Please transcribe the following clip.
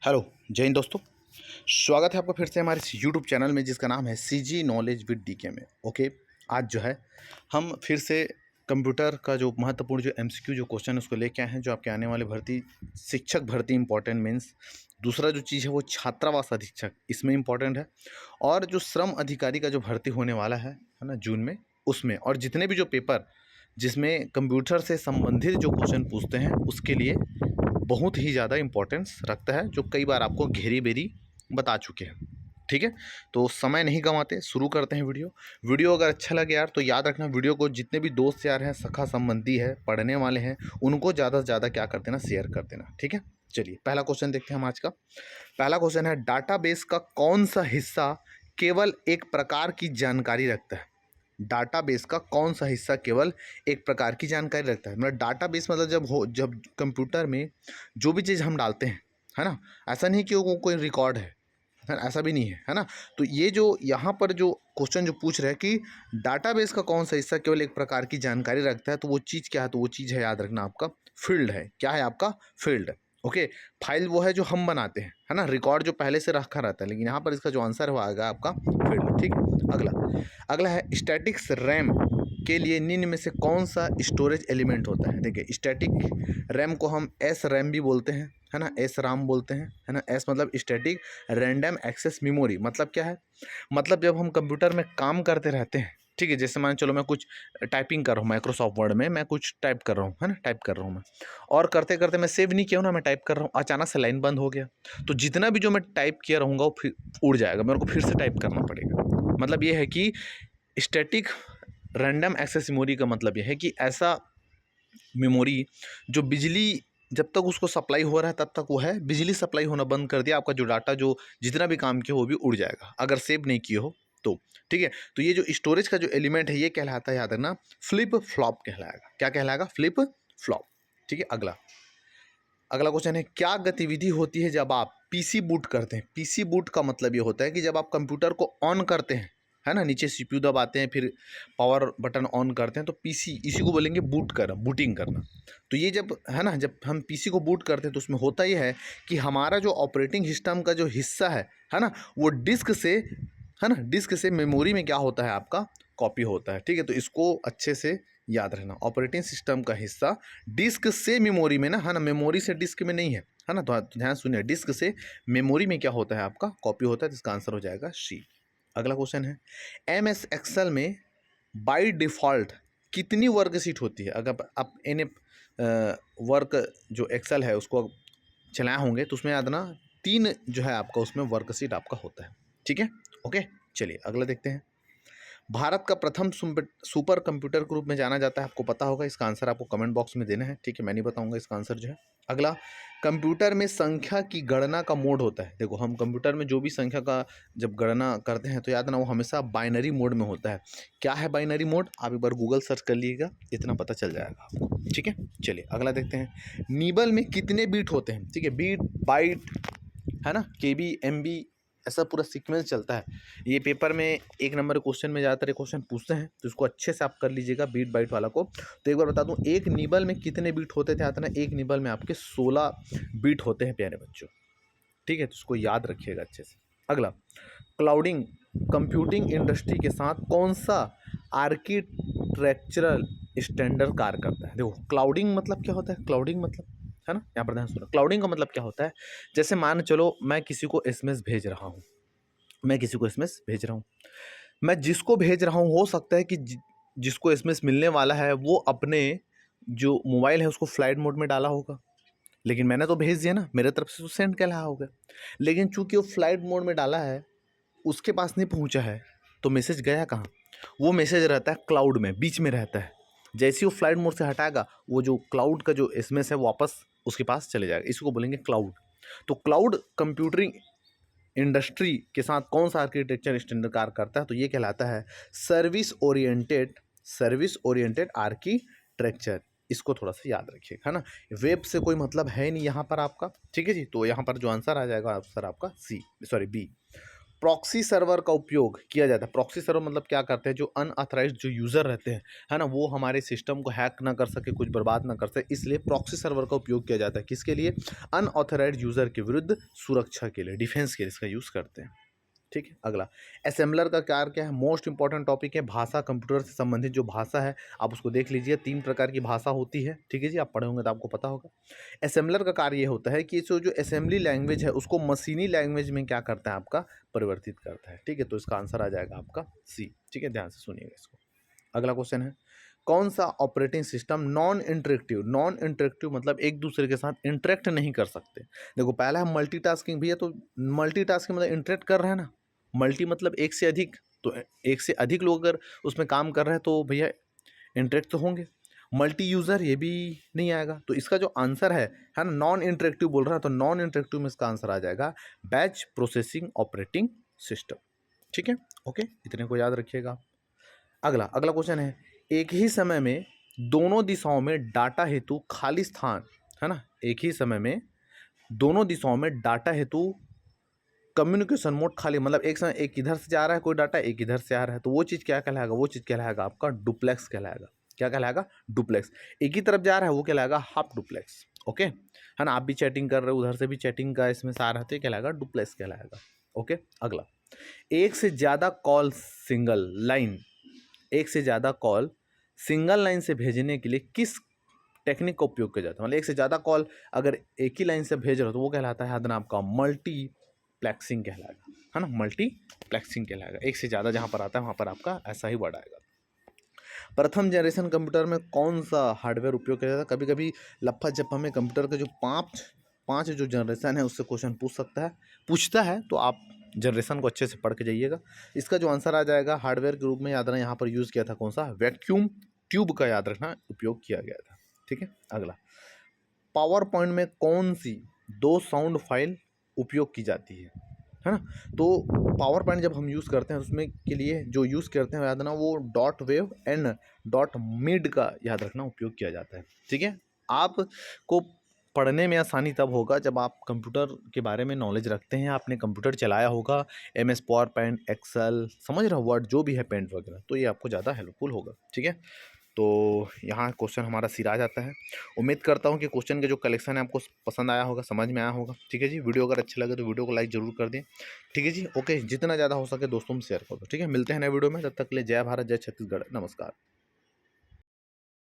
Hello जय हिंद दोस्तों। स्वागत है आपका फिर से हमारे इस यूट्यूब चैनल में जिसका नाम है सीजी नॉलेज विद डीके में। ओके, आज जो है हम फिर से कंप्यूटर का जो महत्वपूर्ण जो एमसीक्यू जो क्वेश्चन है उसको लेके आए हैं, जो आपके आने वाले भर्ती शिक्षक भर्ती इंपॉर्टेंट मीन्स। दूसरा जो चीज़ है वो छात्रावास अधीक्षक, इसमें इंपॉर्टेंट है। और जो श्रम अधिकारी का जो भर्ती होने वाला है ना जून में, उसमें और जितने भी जो पेपर जिसमें कंप्यूटर से संबंधित जो क्वेश्चन पूछते हैं उसके लिए बहुत ही ज़्यादा इंपॉर्टेंस रखता है, जो कई बार आपको घेरी बेरी बता चुके हैं। ठीक है, तो समय नहीं गंवाते, शुरू करते हैं वीडियो अगर अच्छा लगे यार तो याद रखना, वीडियो को जितने भी दोस्त यार हैं, सखा संबंधी है, पढ़ने वाले हैं, उनको ज़्यादा से ज़्यादा क्या कर देना, शेयर कर देना। ठीक है, चलिए पहला क्वेश्चन देखते हैं हम आज का। पहला क्वेश्चन है, डाटाबेस का कौन सा हिस्सा केवल एक प्रकार की जानकारी रखता है? डाटाबेस का कौन सा हिस्सा केवल एक प्रकार की जानकारी रखता है? मतलब डाटाबेस मतलब जब कंप्यूटर में जो भी चीज़ हम डालते हैं, है ना, ऐसा नहीं कि वो कोई रिकॉर्ड है ना, ऐसा भी नहीं है, है ना। तो ये जो यहाँ पर जो क्वेश्चन जो पूछ रहे हैं कि डाटाबेस का कौन सा हिस्सा केवल एक प्रकार की जानकारी रखता है, तो वो चीज़ क्या है? तो वो चीज़ है, याद रखना, आपका फील्ड है। क्या है? आपका फील्ड। ओके, फाइल वो है जो हम बनाते हैं, है ना, रिकॉर्ड जो पहले से रखा रहता है, लेकिन यहाँ पर इसका जो आंसर है वो आएगा आपका फील्ड। ठीक है, अगला अगला है, स्टैटिक्स रैम के लिए निम्न में से कौन सा स्टोरेज एलिमेंट होता है? देखिए, स्टैटिक रैम को हम एस रैम भी बोलते हैं, है ना, एस राम बोलते हैं, है ना। एस मतलब स्टैटिक रैंडम एक्सेस मेमोरी। मतलब क्या है? मतलब जब हम कंप्यूटर में काम करते रहते हैं, ठीक है, जैसे मान चलो मैं कुछ टाइपिंग कर रहा हूँ, माइक्रोसॉफ्ट वर्ड में मैं कुछ टाइप कर रहा हूँ, है ना, टाइप कर रहा हूँ मैं, और करते करते मैं सेव नहीं किया हूँ ना, मैं टाइप कर रहा हूँ, अचानक से लाइन बंद हो गया, तो जितना भी जो मैं टाइप किया रहूँगा वो फिर उड़ जाएगा, मेरे को फिर से टाइप करना पड़ेगा। मतलब ये है कि स्टैटिक रैंडम एक्सेस मेमोरी का मतलब यह है कि ऐसा मेमोरी जो बिजली जब तक उसको सप्लाई हो रहा है तब तक वो है, बिजली सप्लाई होना बंद कर दिया, आपका जो डाटा जो जितना भी काम किया वो भी उड़ जाएगा अगर सेव नहीं किए हो तो। ठीक है, तो ये जो स्टोरेज का जो एलिमेंट है ये कहलाता है, याद रखना, फ्लिप फ्लॉप कहलाएगा। क्या कहलाएगा? Flip flop. ठीक है, अगला अगला क्वेश्चन है, क्या गतिविधि होती है जब आप पीसी बूट करते हैं? पीसी बूट का मतलब ये होता है कि जब आप कंप्यूटर को ऑन करते हैं, है ना, नीचे सीपीयू दबाते हैं, फिर पावर बटन ऑन करते हैं, तो पीसी, इसी को बोलेंगे बूट करना, बूटिंग करना। तो ये जब है ना, जब हम पीसी को बूट करते हैं तो उसमें होता ये है कि हमारा जो ऑपरेटिंग सिस्टम का जो हिस्सा है ना, वो डिस्क से, है ना, डिस्क से मेमोरी में क्या होता है, आपका कॉपी होता है। ठीक है, तो इसको अच्छे से याद रखना, ऑपरेटिंग सिस्टम का हिस्सा डिस्क से मेमोरी में ना, है ना, मेमोरी से डिस्क में नहीं है ना, तो ध्यान सुनिए, डिस्क से मेमोरी में क्या होता है, आपका कॉपी होता है, तो इसका आंसर हो जाएगा सी। अगला क्वेश्चन है, एम एस एक्सेल में बाय डिफ़ॉल्ट कितनी वर्कशीट होती है? अगर आप एन वर्क जो एक्सेल है उसको चलाए होंगे तो उसमें याद ना, 3 जो है आपका उसमें वर्कशीट आपका होता है। ठीक है, ओके, चलिए अगला देखते हैं। भारत का प्रथम सुपर कंप्यूटर के रूप में जाना जाता है, आपको पता होगा, इसका आंसर आपको कमेंट बॉक्स में देना है। ठीक है, मैं नहीं बताऊंगा इसका आंसर जो है। अगला, कंप्यूटर में संख्या की गणना का मोड होता है। देखो, हम कंप्यूटर में जो भी संख्या का जब गणना करते हैं तो याद ना, वो हमेशा बाइनरी मोड में होता है। क्या है बाइनरी मोड? आप एक बार गूगल सर्च कर लीजिएगा, इतना पता चल जाएगा आपको। ठीक है, चलिए अगला देखते हैं, नीबल में कितने बीट होते हैं? ठीक है, बीट, बाइट, है ना, केबी, एमबी, ऐसा पूरा सीक्वेंस चलता है। ये पेपर में 1 नंबर क्वेश्चन में ज़्यादातर क्वेश्चन पूछते हैं, तो इसको अच्छे से आप कर लीजिएगा बीट बाइट वाला को। तो एक बार बता दूं, एक निबल में कितने बीट होते थे? आता ना, एक निबल में आपके 16 बीट होते हैं प्यारे बच्चों। ठीक है, तो इसको याद रखिएगा अच्छे से। अगला, क्लाउडिंग कंप्यूटिंग इंडस्ट्री के साथ कौन सा आर्किटेक्चरल स्टैंडर्ड कार्य करता है? देखो, क्लाउडिंग मतलब क्या होता है? क्लाउडिंग मतलब, है ना, यहाँ पर ध्यान सुनो, क्लाउडिंग का मतलब क्या होता है? जैसे मान चलो मैं किसी को एसएमएस भेज रहा हूँ, मैं जिसको भेज रहा हूँ, हो सकता है कि जिसको एसएमएस मिलने वाला है वो अपने जो मोबाइल है उसको फ्लाइट मोड में डाला होगा, लेकिन मैंने तो भेज दिया ना, मेरे तरफ से तो सेंड कहला होगा। लेकिन चूंकि वो फ्लाइट मोड में डाला है, उसके पास नहीं पहुंचा है, तो मैसेज गया कहाँ? वो मैसेज रहता है क्लाउड में, बीच में रहता है। जैसे ही वो फ्लाइट मोड से हटाएगा, वो जो क्लाउड का जो एसएमएस है वापस उसके पास चले जाएगा, इसको बोलेंगे क्लाउड। तो क्लाउड कंप्यूटिंग इंडस्ट्री के साथ कौन सा आर्किटेक्चर स्टैंडर्ड कार्य करता है? तो ये कहलाता है सर्विस ओरिएंटेड आर्किटेक्चर। इसको थोड़ा सा याद रखिए, है ना। वेब से कोई मतलब है नहीं यहाँ पर आपका। ठीक है जी, तो यहाँ पर जो आंसर आ जाएगा, आंसर आपका सी, सॉरी बी। प्रॉक्सी सर्वर का उपयोग किया जाता है। प्रॉक्सी सर्वर मतलब क्या करते हैं, जो अनऑथराइज्ड जो यूज़र रहते हैं, है ना, वो हमारे सिस्टम को हैक ना कर सके, कुछ बर्बाद ना कर सके, इसलिए प्रॉक्सी सर्वर का उपयोग किया जाता है। किसके लिए? अनऑथराइज्ड यूज़र के विरुद्ध सुरक्षा के लिए, डिफेंस के लिए इसका यूज़ करते हैं। ठीक है। अगला, असेंबलर का कार्य क्या है? मोस्ट इंपॉर्टेंट टॉपिक है भाषा। कंप्यूटर से संबंधित जो भाषा है आप उसको देख लीजिए। 3 प्रकार की भाषा होती है, ठीक है जी, आप पढ़े होंगे तो आपको पता होगा। असेंबलर का कार्य ये होता है कि जो असेंबली लैंग्वेज है उसको मशीनी लैंग्वेज में क्या करता है, आपका परिवर्तित करता है। ठीक है, तो इसका आंसर आ जाएगा आपका सी। ठीक है, ध्यान से सुनिएगा इसको। अगला क्वेश्चन है, कौन सा operating system non interactive? Non interactive मतलब एक दूसरे के साथ इंटरेक्ट नहीं कर सकते। देखो पहला है मल्टीटास्किंग, भैया तो मल्टीटास्किंग मतलब इंटरेक्ट कर रहे हैं ना, मल्टी मतलब एक से अधिक, तो एक से अधिक लोग अगर उसमें काम कर रहे हैं तो भैया इंटरेक्ट तो होंगे। मल्टी यूज़र ये भी नहीं आएगा, तो इसका जो आंसर है ना, नॉन इंटरेक्टिव बोल रहा है, तो नॉन इंटरेक्टिव में इसका आंसर आ जाएगा बैच प्रोसेसिंग ऑपरेटिंग सिस्टम। ठीक है, ओके, इतने को याद रखिएगा। अगला क्वेश्चन है, एक ही समय में दोनों दिशाओं में डाटा हेतु खाली स्थान, है ना, एक ही समय में दोनों दिशाओं में डाटा हेतु कम्युनिकेशन मोड खाली, मतलब एक समय एक इधर से जा रहा है कोई डाटा, एक इधर से आ रहा है, तो वो चीज़ क्या कहलाएगा? वो चीज़ कहलाएगा आपका डुप्लेक्स कहलाएगा। क्या कहलाएगा? डुप्लेक्स। एक ही तरफ जा रहा है वो कहलाएगा हाफ डुप्लेक्स। ओके, है ना, आप भी चैटिंग कर रहे हो, उधर से भी चैटिंग का इसमें सार है, तो ये कहलाएगा डुप्लेक्स कहलाएगा। ओके, अगला, एक से ज़्यादा कॉल सिंगल लाइन, एक से ज़्यादा कॉल सिंगल लाइन से भेजने के लिए किस टेक्निक का उपयोग किया जाता है? मतलब एक से ज़्यादा कॉल अगर एक ही लाइन से भेज रहे हो तो वो कहलाता है याद आपका मल्टीप्लेक्सिंग कहलाएगा, है ना, मल्टीप्लेक्सिंग कहलाएगा। एक से ज़्यादा जहाँ पर आता है वहाँ पर आपका ऐसा ही वर्ड आएगा। प्रथम जनरेशन कंप्यूटर में कौन सा हार्डवेयर उपयोग किया जाता है? कभी कभी लफ्फा जप्पा में कंप्यूटर के जो पाँच जो जनरेशन है उससे क्वेश्चन पूछता है, तो आप जनरेशन को अच्छे से पढ़ के जाइएगा। इसका जो आंसर आ जाएगा हार्डवेयर के रूप में, याद रखना यहाँ पर यूज़ किया था कौन सा? वैक्यूम ट्यूब का याद रखना उपयोग किया गया था। ठीक है, अगला, पावर पॉइंट में कौन सी 2 साउंड फाइल उपयोग की जाती है ना? तो पावर पॉइंट जब हम यूज़ करते हैं उसमें के लिए जो यूज़ करते हैं याद रखना, वो dot wave and dot mid का याद रखना उपयोग किया जाता है। ठीक है, आपको पढ़ने में आसानी तब होगा जब आप कंप्यूटर के बारे में नॉलेज रखते हैं, आपने कंप्यूटर चलाया होगा, MS पावर पॉइंट, एक्सेल, समझ रहे हो, वर्ड जो भी है, पेंट वगैरह, तो ये आपको ज़्यादा हेल्पफुल होगा। ठीक है, तो यहाँ क्वेश्चन हमारा सिरा जाता है। उम्मीद करता हूँ कि क्वेश्चन का जो कलेक्शन है आपको पसंद आया होगा, समझ में आया होगा। ठीक है जी, वीडियो अगर अच्छा लगे तो वीडियो को लाइक जरूर कर दें। ठीक है जी, ओके, जितना ज़्यादा हो सके दोस्तों में शेयर कर दो। ठीक है, मिलते हैं नए वीडियो में, तब तक के लिए जय भारत, जय छत्तीसगढ़, नमस्कार।